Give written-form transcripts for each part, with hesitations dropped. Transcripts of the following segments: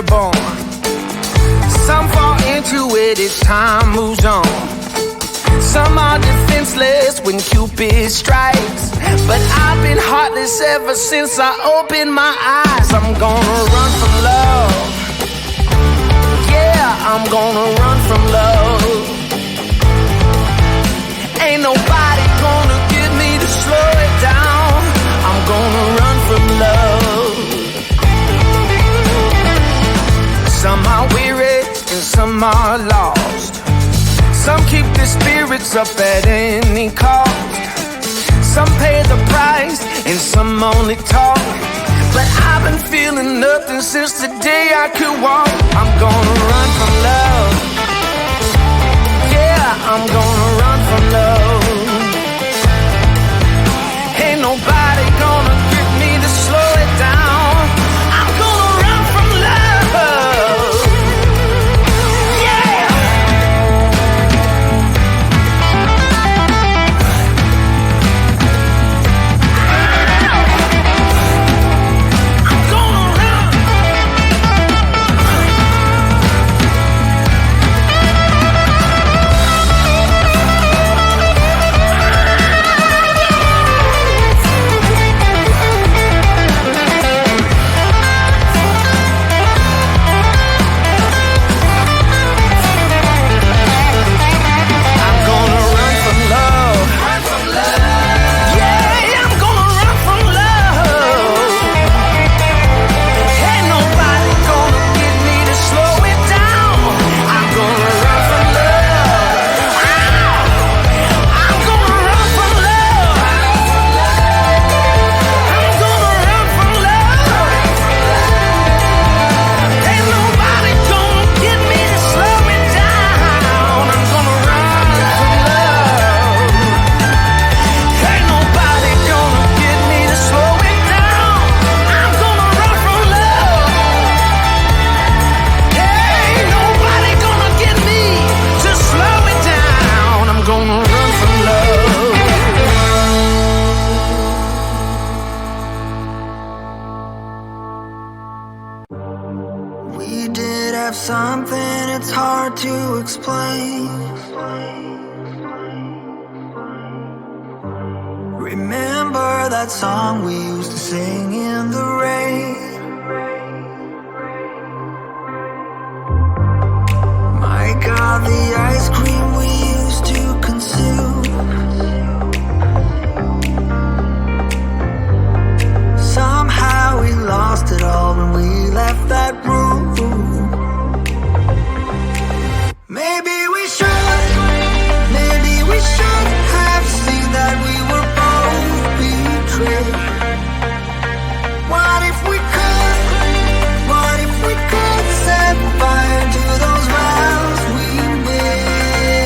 they're born. Some fall into it as time moves on. Some are defenseless when Cupid strikes, but I've been heartless ever since I opened my eyes. I'm gonna run from love. Yeah, I'm gonna run from love. Ain't nobody gonna get me to slow it down. I'm gonna run from love. Some are weary and some are lost. Some keep their spirits up at any cost. Some pay the price and some only talk. But I've been feeling nothing since the day I could walk. I'm gonna run from love. Yeah, I'm gonna run from love. Ain't nobody gonna get me to slow it down. I'm gonna run from love. Yeah. I'm gonna run. Something it's hard to explain. Remember that song we used to sing in the rain? My God, the ice cream we used to consume. Somehow we lost it all when we left that room. Maybe we should have seen that we were both betrayed. What if we could set fire to those vows we made?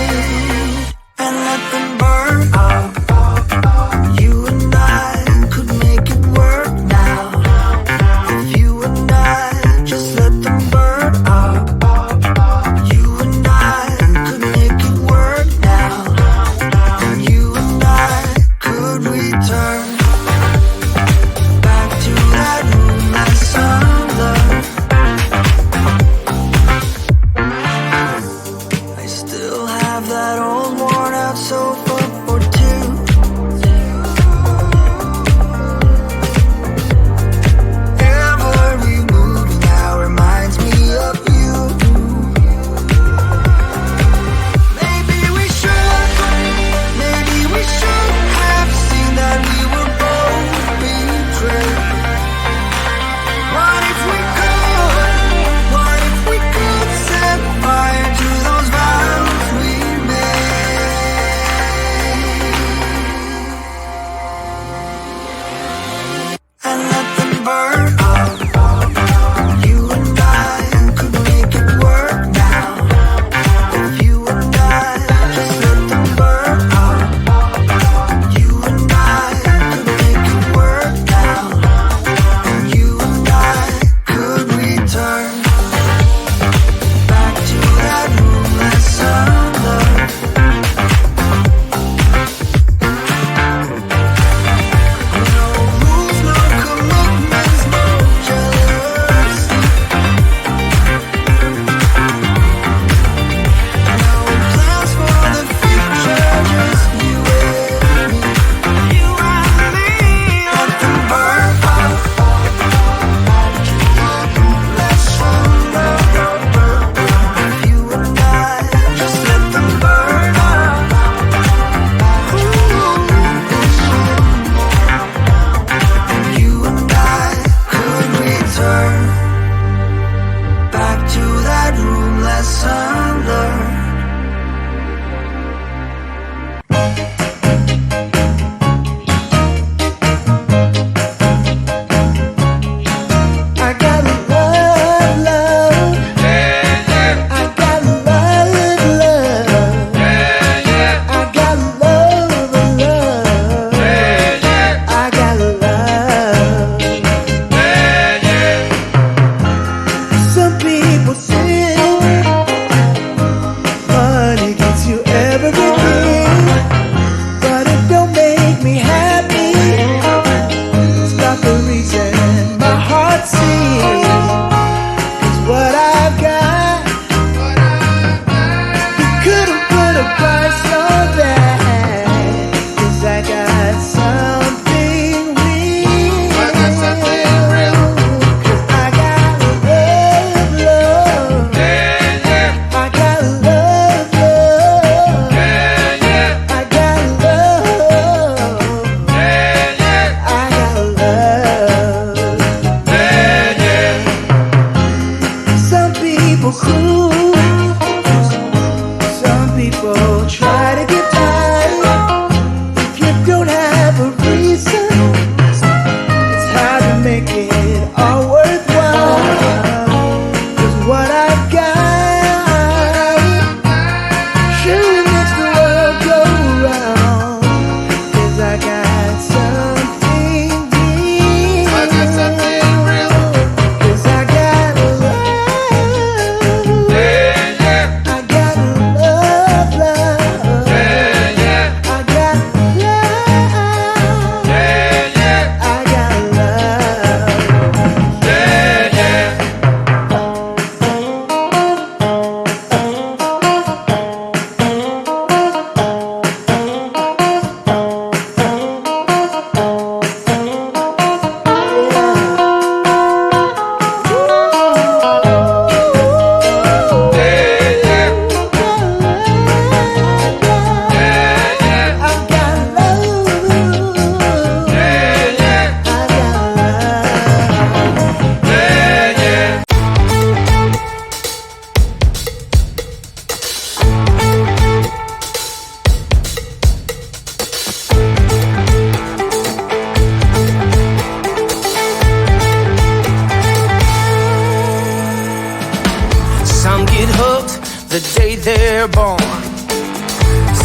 day they're born.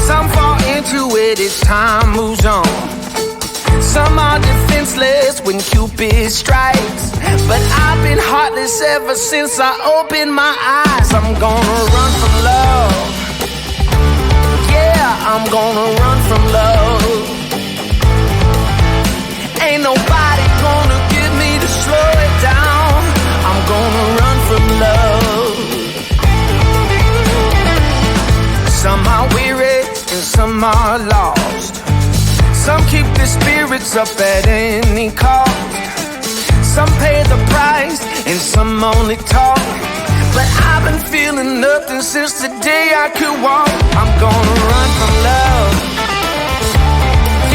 Some fall into it as time moves on. Some are defenseless when Cupid strikes. But I've been heartless ever since I opened my eyes. I'm gonna run from love. Yeah, I'm gonna run from love. Ain't nobody gonna get me to slow it down. I'm gonna run from love. Some are weary and some are lost. Some keep their spirits up at any cost. Some pay the price and some only talk. But I've been feeling nothing since the day I could walk. I'm gonna run from love.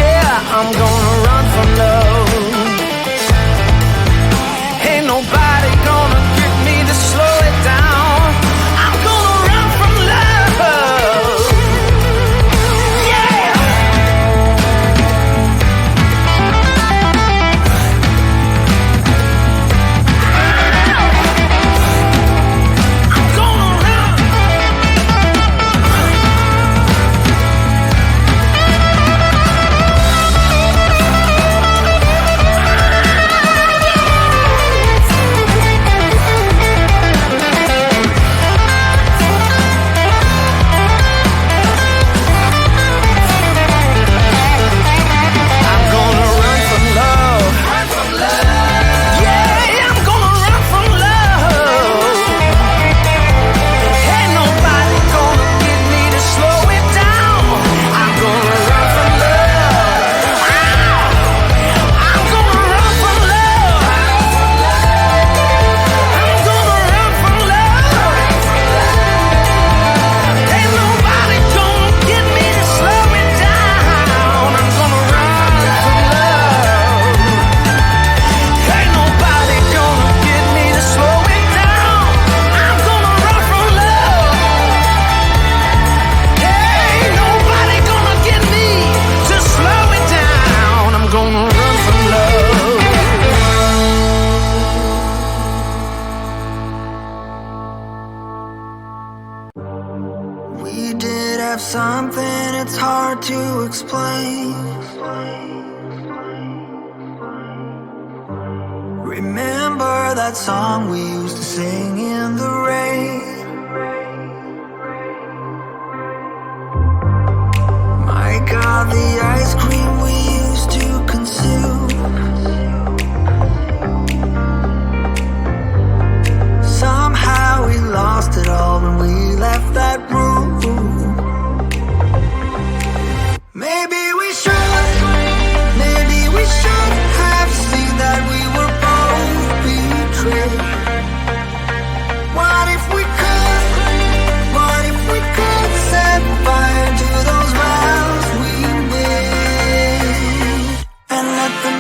Yeah, I'm gonna run from love. Ain't nobody gonna get me to slow it down. I'm gonna run from love. Yeah. I'm gonna run. We did have something, it's hard to explain. Remember that song we used to sing in the rain? My God, the ice cream we used to consume. Somehow we lost it all when we left that room. Maybe we should have seen that we were both betrayed. What if we could set fire to those vows we made and let the